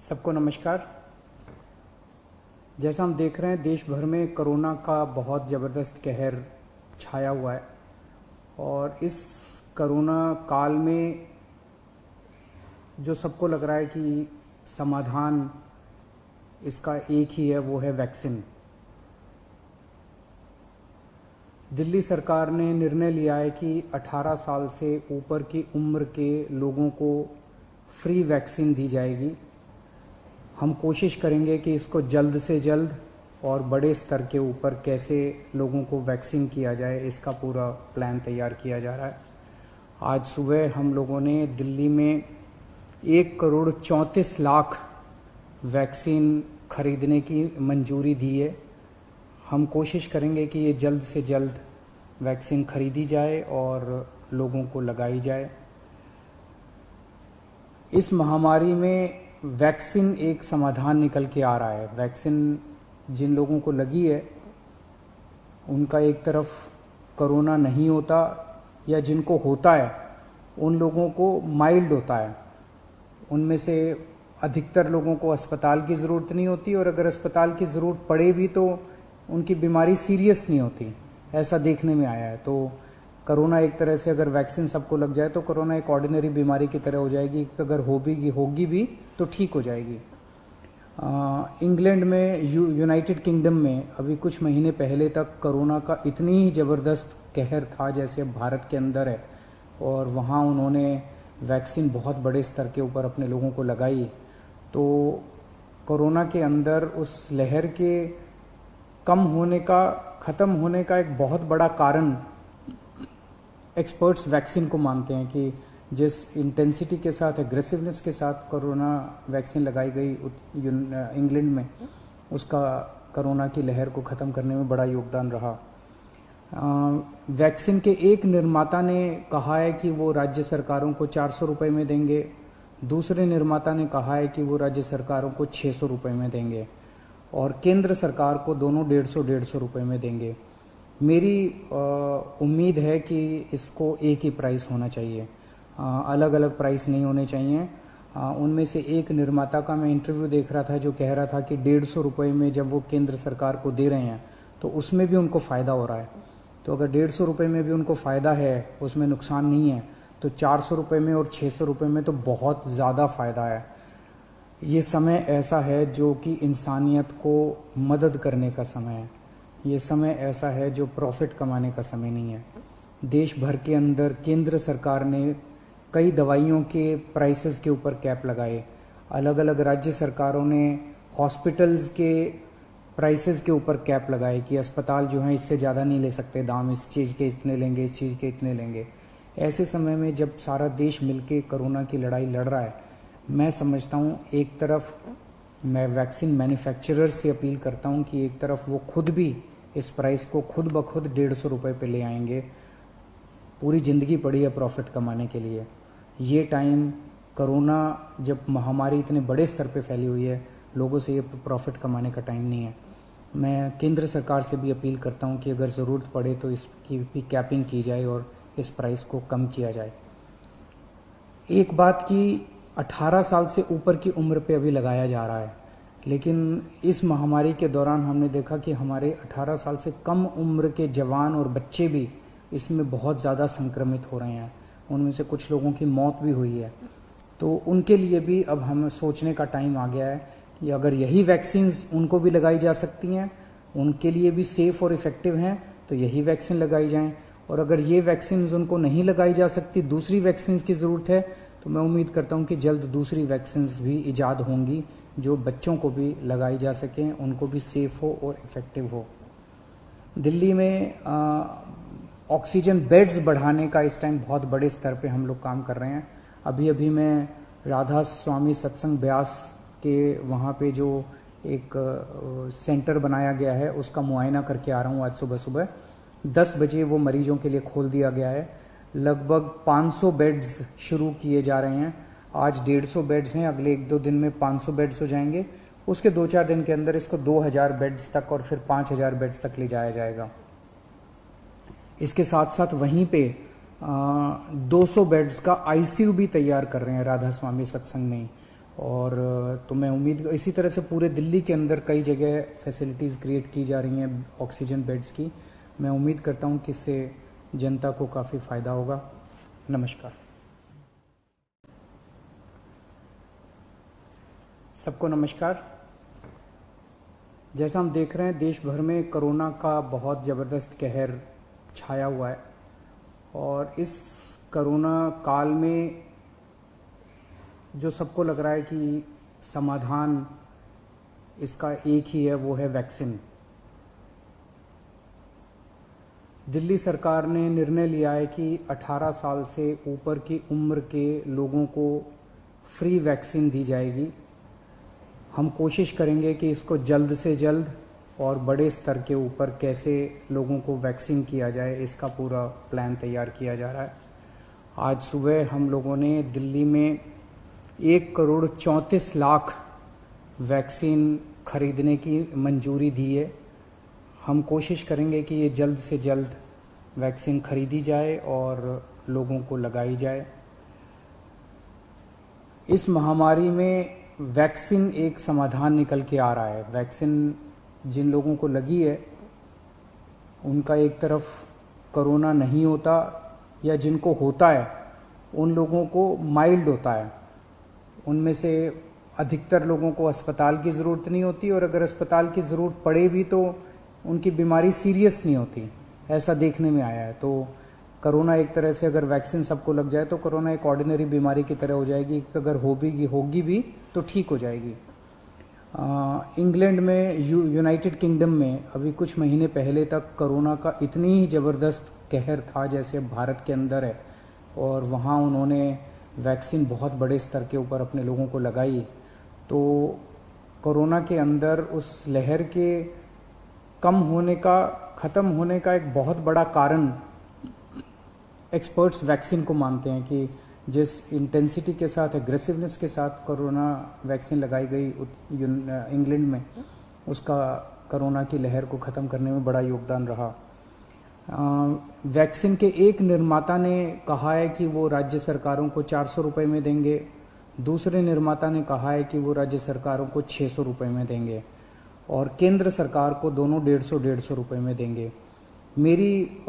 सबको नमस्कार। जैसा हम देख रहे हैं देश भर में कोरोना का बहुत ज़बरदस्त कहर छाया हुआ है और इस कोरोना काल में जो सबको लग रहा है कि समाधान इसका एक ही है, वो है वैक्सीन। दिल्ली सरकार ने निर्णय लिया है कि 18 साल से ऊपर की उम्र के लोगों को फ्री वैक्सीन दी जाएगी। हम कोशिश करेंगे कि इसको जल्द से जल्द और बड़े स्तर के ऊपर कैसे लोगों को वैक्सीन किया जाए, इसका पूरा प्लान तैयार किया जा रहा है। आज सुबह हम लोगों ने दिल्ली में 1,34,00,000 वैक्सीन खरीदने की मंजूरी दी है। हम कोशिश करेंगे कि ये जल्द से जल्द वैक्सीन खरीदी जाए और लोगों को लगाई जाए। इस महामारी में वैक्सीन एक समाधान निकल के आ रहा है। वैक्सीन जिन लोगों को लगी है उनका एक तरफ कोरोना नहीं होता, या जिनको होता है उन लोगों को माइल्ड होता है। उनमें से अधिकतर लोगों को अस्पताल की ज़रूरत नहीं होती, और अगर अस्पताल की ज़रूरत पड़े भी तो उनकी बीमारी सीरियस नहीं होती, ऐसा देखने में आया है। तो कोरोना एक तरह से अगर वैक्सीन सबको लग जाए तो कोरोना एक ऑर्डिनरी बीमारी की तरह हो जाएगी। अगर होगी भी तो ठीक हो जाएगी। इंग्लैंड में, यूनाइटेड किंगडम में अभी कुछ महीने पहले तक कोरोना का इतनी ही ज़बरदस्त कहर था जैसे भारत के अंदर है, और वहाँ उन्होंने वैक्सीन बहुत बड़े स्तर के ऊपर अपने लोगों को लगाई। तो कोरोना के अंदर उस लहर के कम होने का, ख़त्म होने का एक बहुत बड़ा कारण एक्सपर्ट्स वैक्सीन को मानते हैं कि जिस इंटेंसिटी के साथ, एग्रेसिवनेस के साथ कोरोना वैक्सीन लगाई गई इंग्लैंड में, उसका कोरोना की लहर को ख़त्म करने में बड़ा योगदान रहा। वैक्सीन के एक निर्माता ने कहा है कि वो राज्य सरकारों को 400 रुपये में देंगे, दूसरे निर्माता ने कहा है कि वो राज्य सरकारों को 600 रुपये में देंगे, और केंद्र सरकार को दोनों 150 रुपये में देंगे। मेरी उम्मीद है कि इसको एक ही प्राइस होना चाहिए, अलग अलग प्राइस नहीं होने चाहिए। उनमें से एक निर्माता का मैं इंटरव्यू देख रहा था जो कह रहा था कि 150 रुपये में जब वो केंद्र सरकार को दे रहे हैं तो उसमें भी उनको फ़ायदा हो रहा है। तो अगर 150 रुपये में भी उनको फ़ायदा है, उसमें नुकसान नहीं है, तो 400 रुपये में और 600 रुपये में तो बहुत ज़्यादा फ़ायदा है। ये समय ऐसा है जो कि इंसानियत को मदद करने का समय है। ये समय ऐसा है जो प्रॉफिट कमाने का समय नहीं है। देश भर के अंदर केंद्र सरकार ने कई दवाइयों के प्राइसेस के ऊपर कैप लगाए। अलग अलग राज्य सरकारों ने हॉस्पिटल्स के प्राइसेस के ऊपर कैप लगाए कि अस्पताल जो हैं इससे ज़्यादा नहीं ले सकते दाम, इस चीज़ के इतने लेंगे, इस चीज़ के इतने लेंगे। ऐसे समय में जब सारा देश मिलके कोरोना की लड़ाई लड़ रहा है, मैं समझता हूँ एक तरफ मैं वैक्सीन मैन्युफैक्चरर्स से अपील करता हूँ कि एक तरफ वो खुद भी इस प्राइस को खुद ब खुद 150 रुपये पे ले आएंगे। पूरी ज़िंदगी पड़ी है प्रॉफिट कमाने के लिए। ये टाइम, कोरोना जब महामारी इतने बड़े स्तर पे फैली हुई है, लोगों से ये प्रॉफिट कमाने का टाइम नहीं है। मैं केंद्र सरकार से भी अपील करता हूँ कि अगर ज़रूरत पड़े तो इसकी भी कैपिंग की जाए और इस प्राइस को कम किया जाए। एक बात कि 18 साल से ऊपर की उम्र पे अभी लगाया जा रहा है, लेकिन इस महामारी के दौरान हमने देखा कि हमारे 18 साल से कम उम्र के जवान और बच्चे भी इसमें बहुत ज़्यादा संक्रमित हो रहे हैं। उनमें से कुछ लोगों की मौत भी हुई है। तो उनके लिए भी अब हमें सोचने का टाइम आ गया है कि अगर यही वैक्सीन्स उनको भी लगाई जा सकती हैं, उनके लिए भी सेफ़ और इफ़ेक्टिव हैं, तो यही वैक्सीन लगाई जाएं। और अगर ये वैक्सीन्स उनको नहीं लगाई जा सकती, दूसरी वैक्सीन्स की ज़रूरत है, तो मैं उम्मीद करता हूँ कि जल्द दूसरी वैक्सीन्स भी ईजाद होंगी जो बच्चों को भी लगाई जा सकें, उनको भी सेफ़ हो और इफ़ेक्टिव हो। दिल्ली में ऑक्सीजन बेड्स बढ़ाने का इस टाइम बहुत बड़े स्तर पे हम लोग काम कर रहे हैं। अभी अभी मैं राधा स्वामी सत्संग ब्यास के वहाँ पे जो एक सेंटर बनाया गया है उसका मुआयना करके आ रहा हूँ। आज सुबह सुबह 10 बजे वो मरीजों के लिए खोल दिया गया है। लगभग 500 बेड्स शुरू किए जा रहे हैं। आज 150 बेड्स हैं, अगले 1-2 दिन में 500 बेड्स हो जाएंगे। उसके 2-4 दिन के अंदर इसको 2000 बेड्स तक और फिर 5000 बेड्स तक ले जाया जाएगा। इसके साथ साथ वहीं पे 200 बेड्स का आईसीयू भी तैयार कर रहे हैं राधा स्वामी सत्संग में। और तो मैं उम्मीद इसी तरह से पूरे दिल्ली के अंदर कई जगह फैसिलिटीज़ क्रिएट की जा रही हैं ऑक्सीजन बेड्स की। मैं उम्मीद करता हूं कि इससे जनता को काफ़ी फ़ायदा होगा। नमस्कार। सबको नमस्कार। जैसा हम देख रहे हैं देश भर में कोरोना का बहुत ज़बरदस्त कहर छाया हुआ है और इस कोरोना काल में जो सबको लग रहा है कि समाधान इसका एक ही है, वो है वैक्सीन। दिल्ली सरकार ने निर्णय लिया है कि 18 साल से ऊपर की उम्र के लोगों को फ्री वैक्सीन दी जाएगी। हम कोशिश करेंगे कि इसको जल्द से जल्द और बड़े स्तर के ऊपर कैसे लोगों को वैक्सीन किया जाए, इसका पूरा प्लान तैयार किया जा रहा है। आज सुबह हम लोगों ने दिल्ली में 1,34,00,000 वैक्सीन खरीदने की मंजूरी दी है। हम कोशिश करेंगे कि ये जल्द से जल्द वैक्सीन खरीदी जाए और लोगों को लगाई जाए। इस महामारी में वैक्सीन एक समाधान निकल के आ रहा है। वैक्सीन जिन लोगों को लगी है उनका एक तरफ कोरोना नहीं होता, या जिनको होता है उन लोगों को माइल्ड होता है। उनमें से अधिकतर लोगों को अस्पताल की ज़रूरत नहीं होती, और अगर अस्पताल की ज़रूरत पड़े भी तो उनकी बीमारी सीरियस नहीं होती, ऐसा देखने में आया है। तो कोरोना एक तरह से अगर वैक्सीन सबको लग जाए तो कोरोना एक ऑर्डिनरी बीमारी की तरह हो जाएगी, अगर होगी भी तो ठीक हो जाएगी। इंग्लैंड में, यूनाइटेड किंगडम में अभी कुछ महीने पहले तक कोरोना का इतनी ही ज़बरदस्त कहर था जैसे भारत के अंदर है, और वहाँ उन्होंने वैक्सीन बहुत बड़े स्तर के ऊपर अपने लोगों को लगाई। तो कोरोना के अंदर उस लहर के ख़त्म होने का एक बहुत बड़ा कारण एक्सपर्ट्स वैक्सीन को मानते हैं कि जिस इंटेंसिटी के साथ, एग्रेसिवनेस के साथ कोरोना वैक्सीन लगाई गई इंग्लैंड में, उसका कोरोना की लहर को ख़त्म करने में बड़ा योगदान रहा। वैक्सीन के एक निर्माता ने कहा है कि वो राज्य सरकारों को 400 रुपये में देंगे, दूसरे निर्माता ने कहा है कि वो राज्य सरकारों को 600 रुपये में देंगे, और केंद्र सरकार को दोनों 150 रुपये में देंगे। मेरी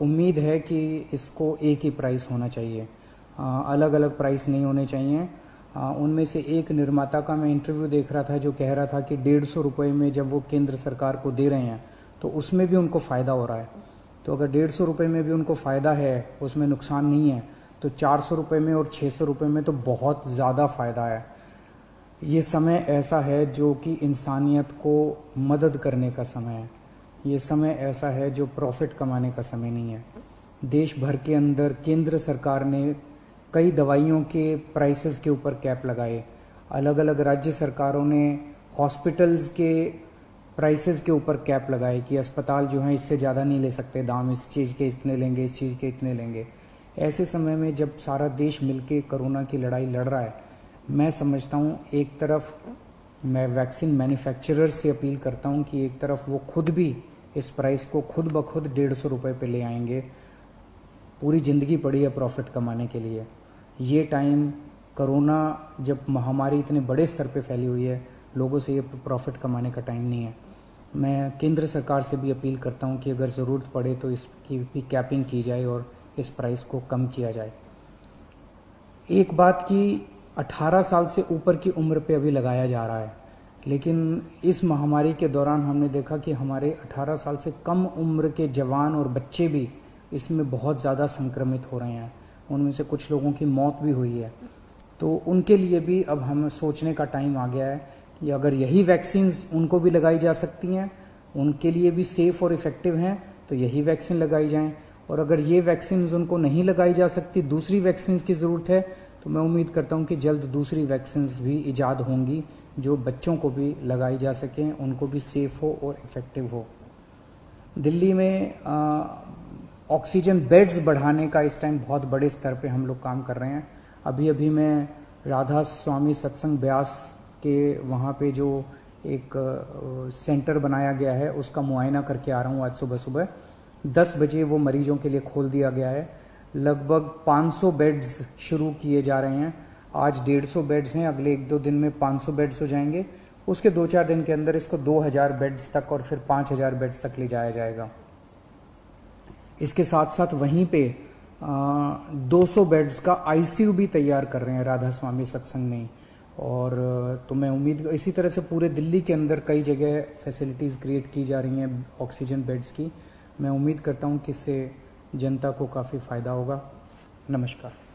उम्मीद है कि इसको एक ही प्राइस होना चाहिए, अलग अलग प्राइस नहीं होने चाहिए। उनमें से एक निर्माता का मैं इंटरव्यू देख रहा था जो कह रहा था कि 150 रुपये में जब वो केंद्र सरकार को दे रहे हैं तो उसमें भी उनको फ़ायदा हो रहा है। तो अगर 150 रुपये में भी उनको फ़ायदा है, उसमें नुकसान नहीं है, तो 400 रुपये में और 600 रुपये में तो बहुत ज़्यादा फ़ायदा है। ये समय ऐसा है जो कि इंसानियत को मदद करने का समय है। ये समय ऐसा है जो प्रॉफिट कमाने का समय नहीं है। देश भर के अंदर केंद्र सरकार ने कई दवाइयों के प्राइसेस के ऊपर कैप लगाए। अलग अलग राज्य सरकारों ने हॉस्पिटल्स के प्राइसेस के ऊपर कैप लगाए कि अस्पताल जो हैं इससे ज़्यादा नहीं ले सकते दाम, इस चीज़ के इतने लेंगे, इस चीज़ के इतने लेंगे। ऐसे समय में जब सारा देश मिलके कोरोना की लड़ाई लड़ रहा है, मैं समझता हूँ एक तरफ मैं वैक्सीन मैन्युफैक्चरर्स से अपील करता हूँ कि एक तरफ वो खुद भी इस प्राइस को खुद ब खुद 150 रुपये पे ले आएंगे। पूरी ज़िंदगी पड़ी है प्रॉफिट कमाने के लिए। ये टाइम कोरोना जब महामारी इतने बड़े स्तर पे फैली हुई है, लोगों से ये प्रॉफिट कमाने का टाइम नहीं है। मैं केंद्र सरकार से भी अपील करता हूँ कि अगर ज़रूरत पड़े तो इसकी भी कैपिंग की जाए और इस प्राइस को कम किया जाए। एक बात कि 18 साल से ऊपर की उम्र पे अभी लगाया जा रहा है, लेकिन इस महामारी के दौरान हमने देखा कि हमारे 18 साल से कम उम्र के जवान और बच्चे भी इसमें बहुत ज़्यादा संक्रमित हो रहे हैं। उनमें से कुछ लोगों की मौत भी हुई है। तो उनके लिए भी अब हमें सोचने का टाइम आ गया है कि अगर यही वैक्सीन्स उनको भी लगाई जा सकती हैं, उनके लिए भी सेफ़ और इफ़ेक्टिव हैं, तो यही वैक्सीन लगाई जाएं। और अगर ये वैक्सीन्स उनको नहीं लगाई जा सकती, दूसरी वैक्सीन्स की ज़रूरत है, तो मैं उम्मीद करता हूँ कि जल्द दूसरी वैक्सीन्स भी ईजाद होंगी जो बच्चों को भी लगाई जा सकें, उनको भी सेफ़ हो और इफ़ेक्टिव हो। दिल्ली में ऑक्सीजन बेड्स बढ़ाने का इस टाइम बहुत बड़े स्तर पे हम लोग काम कर रहे हैं। अभी मैं राधा स्वामी सत्संग ब्यास के वहाँ पे जो एक सेंटर बनाया गया है उसका मुआयना करके आ रहा हूँ। आज सुबह 10 बजे वो मरीजों के लिए खोल दिया गया है। लगभग 500 बेड्स शुरू किए जा रहे हैं। आज 150 बेड्स हैं, अगले 1-2 दिन में 500 बेड्स हो जाएंगे, उसके 2-4 दिन के अंदर इसको 2000 बेड्स तक और फिर 5000 बेड्स तक ले जाया जाएगा। इसके साथ साथ वहीं पे 200 बेड्स का आईसीयू भी तैयार कर रहे हैं राधा स्वामी सत्संग में। और तो मैं उम्मीद, इसी तरह से पूरे दिल्ली के अंदर कई जगह फैसिलिटीज़ क्रिएट की जा रही हैं ऑक्सीजन बेड्स की। मैं उम्मीद करता हूं कि इससे जनता को काफ़ी फ़ायदा होगा। नमस्कार।